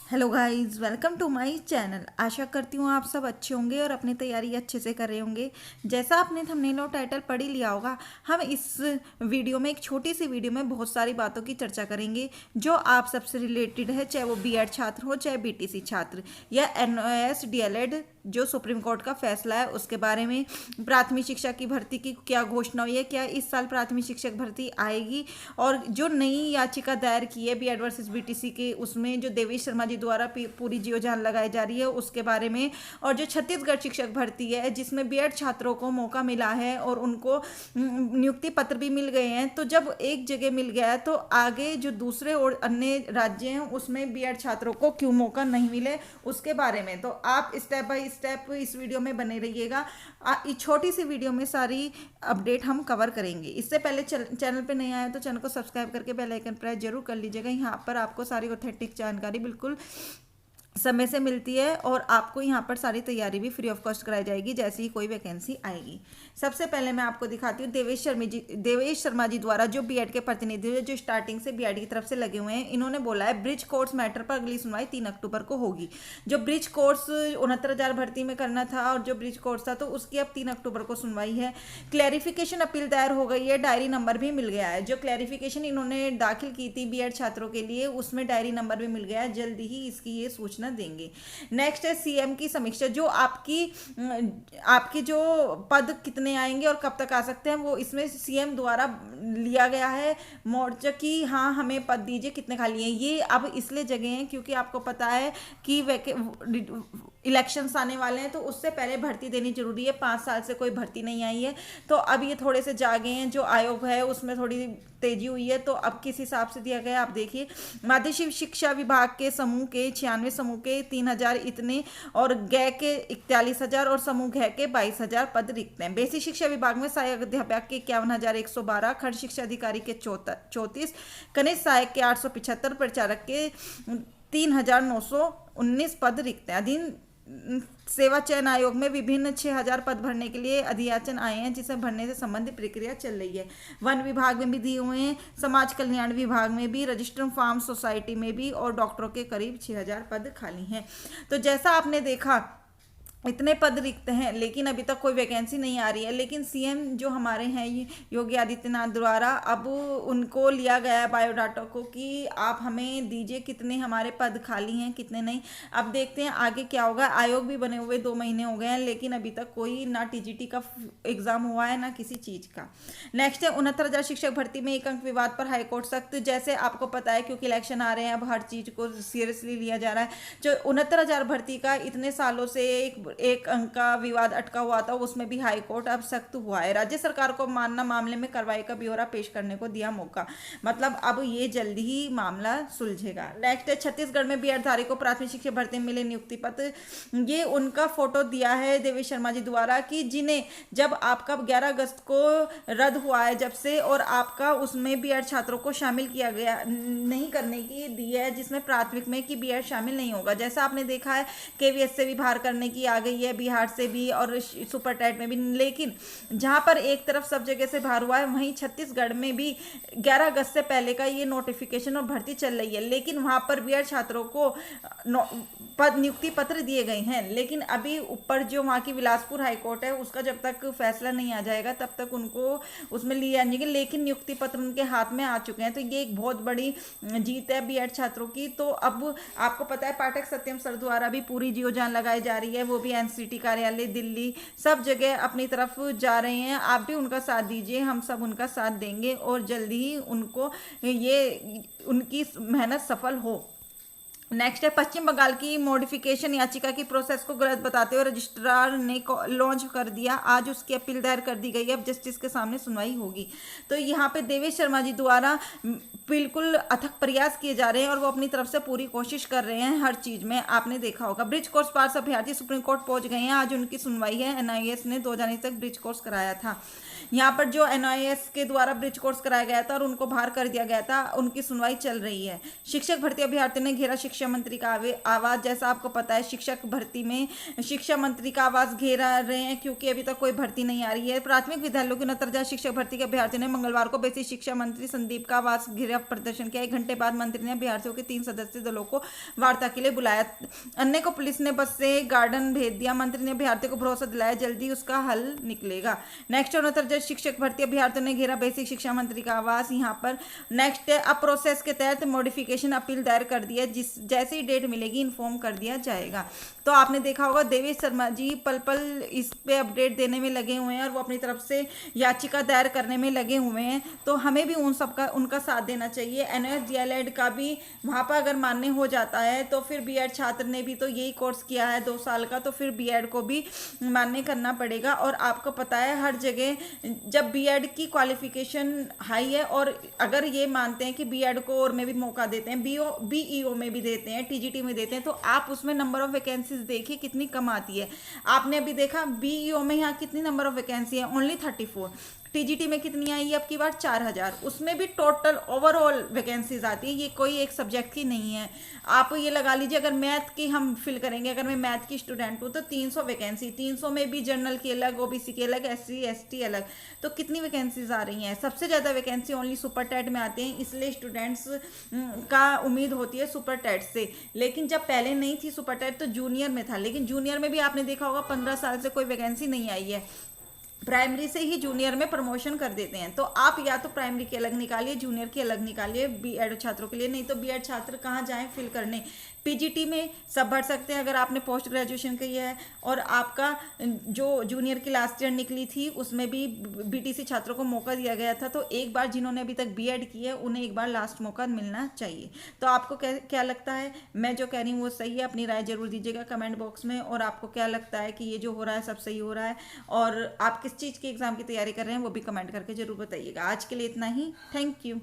Hello guys, welcome to my channel. आशा करती हूँ आप सब अच्छे होंगे और अपनी तैयारी अच्छे से कर रहे होंगे। जैसा आपने थंबनेल और टाइटल पढ़ ही लिया होगा, हम इस वीडियो में एक छोटी सी वीडियो में बहुत सारी बातों की चर्चा करेंगे जो आप सबसे रिलेटेड है, चाहे वो बीएड छात्र हो, चाहे बीटीसी छात्र या एनओएस डीएलएड जो सुप्रीम कोर्ट का फैसला है उसके बारे में। प्राथमिक शिक्षा की भर्ती की क्या घोषणा हुई है, क्या इस साल प्राथमिक शिक्षक भर्ती आएगी, और जो नई याचिका दायर की है बीएड वर्सेस बीटीसी के, उसमें जो देवेश शर्मा जी द्वारा पूरी जियो जान लगाई जा रही है उसके बारे में। और जो छत्तीसगढ़ शिक्षक भर्ती है जिसमें बीएड छात्रों को मौका मिला है और उनको नियुक्ति पत्र भी मिल गए हैं, तो जब एक जगह मिल गया है तो आगे जो दूसरे और अन्य राज्य हैं उसमें बीएड छात्रों को क्यों मौका नहीं मिले उसके बारे में। तो आप स्टेप बाय स्टेप इस वीडियो में बने रहिएगा। इस छोटी सी वीडियो में सारी अपडेट हम कवर करेंगे। इससे पहले चैनल पे नहीं आए तो चैनल को सब्सक्राइब करके बेल आइकन प्रेस जरूर कर लीजिएगा। यहाँ पर आपको सारी ऑथेंटिक जानकारी बिल्कुल समय से मिलती है और आपको यहाँ पर सारी तैयारी भी फ्री ऑफ कॉस्ट कराई जाएगी जैसे ही कोई वैकेंसी आएगी। सबसे पहले मैं आपको दिखाती हूँ देवेश शर्मा जी द्वारा जो बीएड के प्रतिनिधि है, जो स्टार्टिंग से बीएड की तरफ से लगे हुए हैं। इन्होंने बोला है ब्रिज कोर्स मैटर पर अगली सुनवाई 3 अक्टूबर को होगी। जो ब्रिज कोर्स 69,000 भर्ती में करना था और जो ब्रिज कोर्स था तो उसकी अब 3 अक्टूबर को सुनवाई है। क्लैरिफिकेशन अपील दायर हो गई है, डायरी नंबर भी मिल गया है। जो क्लैरिफिकेशन इन्होंने दाखिल की थी बीएड छात्रों के लिए उसमें डायरी नंबर भी मिल गया है। जल्दी ही इसकी ये सूचना देंगे। नेक्स्ट है सीएम की समीक्षा। जो आपकी जो पद कितने आएंगे और कब तक आ सकते हैं वो इसमें सीएम द्वारा लिया गया है मोर्चा की। हाँ, हमें पद दीजिए, कितने खाली हैं। ये अब इसलिए जगह हैं क्योंकि आपको पता है कि इलेक्शंस आने वाले हैं तो उससे पहले भर्ती देनी जरूरी है। 5 साल से कोई भर्ती नहीं आई है तो अब ये थोड़े से जागे हैं। जो आयोग है उसमें थोड़ी तेजी हुई है तो अब किस हिसाब से दिया गया आप देखिए। माध्यमिक शिक्षा विभाग के समूह के 96 समूह के 3,000 इतने और गै के 41,000 और समूह घ के 22,000 पद रिक्त हैं। बेसिक शिक्षा विभाग में सहायक अध्यापक के 51,112, खंड शिक्षा अधिकारी के 34, कनिष्ठ सहायक के 875, प्रचारक के 3,919 पद रिक्त हैं। अधीन सेवा चयन आयोग में विभिन्न 6,000 पद भरने के लिए अधियाचन आए हैं जिसे भरने से संबंधित प्रक्रिया चल रही है। वन विभाग में भी दिए हुए हैं, समाज कल्याण विभाग में भी, रजिस्टर्ड फार्म सोसाइटी में भी, और डॉक्टरों के करीब 6,000 पद खाली हैं। तो जैसा आपने देखा इतने पद रिक्त हैं लेकिन अभी तक कोई वैकेंसी नहीं आ रही है। लेकिन सीएम जो हमारे हैं योगी आदित्यनाथ द्वारा अब उनको लिया गया है बायोडाटा को कि आप हमें दीजिए कितने हमारे पद खाली हैं कितने नहीं। अब देखते हैं आगे क्या होगा। आयोग भी बने हुए 2 महीने हो गए हैं लेकिन अभी तक कोई ना टीजीटी का एग्जाम हुआ है ना किसी चीज का। नेक्स्ट है 69,000 शिक्षक भर्ती में 1 अंक विवाद पर हाईकोर्ट सख्त। जैसे आपको पता है क्योंकि इलेक्शन आ रहे हैं अब हर चीज को सीरियसली लिया जा रहा है। जो 69,000 भर्ती का इतने सालों से एक अंक का विवाद अटका हुआ था उसमें भी हाई कोर्ट अब सख्त हुआ है। राज्य सरकार को मानना मामले में कार्रवाई का ब्यौरा पेश करने को दिया मौका। मतलब अब ये जल्दी ही मामला सुलझेगा। नेक्स्ट है छत्तीसगढ़ में बीएड धारी को प्राथमिक शिक्षक भर्ती में मिले नियुक्ति पत्र। ये उनका फोटो दिया है देवेश शर्मा जी द्वारा कि जिन्हें जब आपका 11 अगस्त को रद्द हुआ है जब से और आपका उसमें बीएड छात्रों को शामिल किया गया नहीं करने की दी है जिसमें प्राथमिक में कि बीएड शामिल नहीं होगा। जैसा आपने देखा है केवीएस से भी बाहर करने की आ गई है, बिहार से भी और सुपर टेट में भी। लेकिन जहां पर एक तरफ सब जगह से बाहर हुआ है वहीं छत्तीसगढ़ में भी 11 अगस्त से पहले का ये नोटिफिकेशन और भर्ती चल रही है। लेकिन वहां पर बीएड छात्रों को पद नियुक्ति पत्र दिए गए हैं। लेकिन अभी ऊपर जो वहां की बिलासपुर हाईकोर्ट है उसका जब तक फैसला नहीं आ जाएगा तब तक उनको उसमें लिया जाएंगे। लेकिन नियुक्ति पत्र उनके हाथ में आ चुके हैं तो ये एक बहुत बड़ी जीत है बीएड छात्रों की। तो अब आपको पता है पाठक सत्यम सर द्वारा भी पूरी जियो जान लगाई जा रही है। वो भी एनसीटी कार्यालय दिल्ली सब जगह अपनी तरफ जा रहे हैं। आप भी उनका साथ दीजिए, हम सब उनका साथ देंगे और जल्दी ही उनको ये उनकी मेहनत सफल हो। नेक्स्ट है पश्चिम बंगाल की मॉडिफिकेशन याचिका की प्रोसेस को गलत बताते हुए रजिस्ट्रार ने लॉन्च कर दिया। आज उसकी अपील दायर कर दी गई है, अब जस्टिस के सामने सुनवाई होगी। तो यहाँ पे देवेश शर्मा जी द्वारा बिल्कुल अथक प्रयास किए जा रहे हैं और वो अपनी तरफ से पूरी कोशिश कर रहे हैं हर चीज में। आपने देखा होगा ब्रिज कोर्स पास अभ्यर्थी सुप्रीम कोर्ट पहुंच गए हैं। आज उनकी सुनवाई है। एनआईएस ने 2 जनवरी तक ब्रिज कोर्स कराया था। यहाँ पर जो एनआईएस के द्वारा ब्रिज कोर्स कराया गया था और उनको बाहर कर दिया गया था उनकी सुनवाई चल रही है। शिक्षक भर्ती अभ्यर्थी ने घेरा शिक्षा मंत्री का आवाज, जैसा आपको पता है शिक्षक भर्ती में शिक्षा मंत्री का आवाज घेरा रहे हैं क्योंकि अभी तक कोई भर्ती नहीं आ रही है। प्राथमिक विद्यालयों की नतरजा शिक्षक भर्ती के अभ्यर्थियों ने मंगलवार को बेसिक शिक्षा मंत्री संदीप का आवास घेरा प्रदर्शन किया। 1 घंटे बाद मंत्री ने अभ्यर्थियों के 3 सदस्यीय दलों को वार्ता के लिए बुलाया। अन्य को पुलिस ने बस से गार्डन भेज दिया। मंत्री ने अभ्यर्थियों को भरोसा दिलाया जल्दी उसका हल निकलेगा। नेक्स्ट और नतरजा शिक्षक भर्ती अभ्यर्थियों ने घेरा बेसिक शिक्षा मंत्री का आवास। यहाँ पर नेक्स्ट अब प्रोसेस के तहत मॉडिफिकेशन अपील दायर कर दिया, जिस जैसी डेट मिलेगी इन्फॉर्म कर दिया जाएगा। तो आपने देखा होगा देवेश शर्मा जी पल पल इस पे अपडेट देने में लगे हुए हैं और वो अपनी तरफ से याचिका दायर करने में लगे हुए हैं। तो हमें भी उन सबका उनका साथ देना चाहिए। एनएस डीएलएड का भी वहाँ पर अगर मान्य हो जाता है तो फिर बीएड छात्र ने भी तो यही कोर्स किया है 2 साल का, तो फिर बीएड को भी मान्य करना पड़ेगा। और आपको पता है हर जगह जब बीएड की क्वालिफिकेशन हाई है और अगर ये मानते हैं कि बीएड को और में भी मौका देते हैं, बीईओ में भी देते हैं, टीजीटी में देते हैं, तो आप उसमें नंबर ऑफ वैकेंसीज देखिए कितनी कम आती है। आपने अभी देखा बीईओ में यहाँ कितनी नंबर ऑफ वैकेंसी है, ओनली 34। टीजीटी में कितनी आई है अब की बार 4000, उसमें भी टोटल ओवरऑल वैकेंसीज आती है, ये कोई एक सब्जेक्ट की नहीं है। आप ये लगा लीजिए अगर मैथ की हम फिल करेंगे, अगर मैं मैथ की स्टूडेंट हूँ तो 300 वैकेंसी, 300 में भी जनरल की अलग, ओबीसी की अलग, एससी एसटी अलग, तो कितनी वैकेंसीज आ रही हैं। सबसे ज़्यादा वैकेंसी ओनली सुपर टेट में आते हैं, इसलिए स्टूडेंट्स का उम्मीद होती है सुपर टेट से। लेकिन जब पहले नहीं थी सुपर टेट तो जूनियर में था, लेकिन जूनियर में भी आपने देखा होगा 15 साल से कोई वैकेंसी नहीं आई है। प्राइमरी से ही जूनियर में प्रमोशन कर देते हैं। तो आप या तो प्राइमरी की अलग निकालिए, जूनियर की अलग निकालिए बीएड छात्रों के लिए, नहीं तो बीएड छात्र कहाँ जाएं फिल करने। पीजीटी में सब भर सकते हैं अगर आपने पोस्ट ग्रेजुएशन की है और आपका जो जूनियर की लास्ट ईयर निकली थी उसमें भी बीटीसी छात्रों को मौका दिया गया था। तो एक बार जिन्होंने अभी तक बीएड की है उन्हें एक बार लास्ट मौका मिलना चाहिए। तो आपको क्या लगता है, मैं जो कह रही हूँ वो सही है? अपनी राय जरूर दीजिएगा कमेंट बॉक्स में। और आपको क्या लगता है कि ये जो हो रहा है सब सही हो रहा है, और आप किस चीज़ की एग्जाम की तैयारी कर रहे हैं वो भी कमेंट करके जरूर बताइएगा। आज के लिए इतना ही, थैंक यू।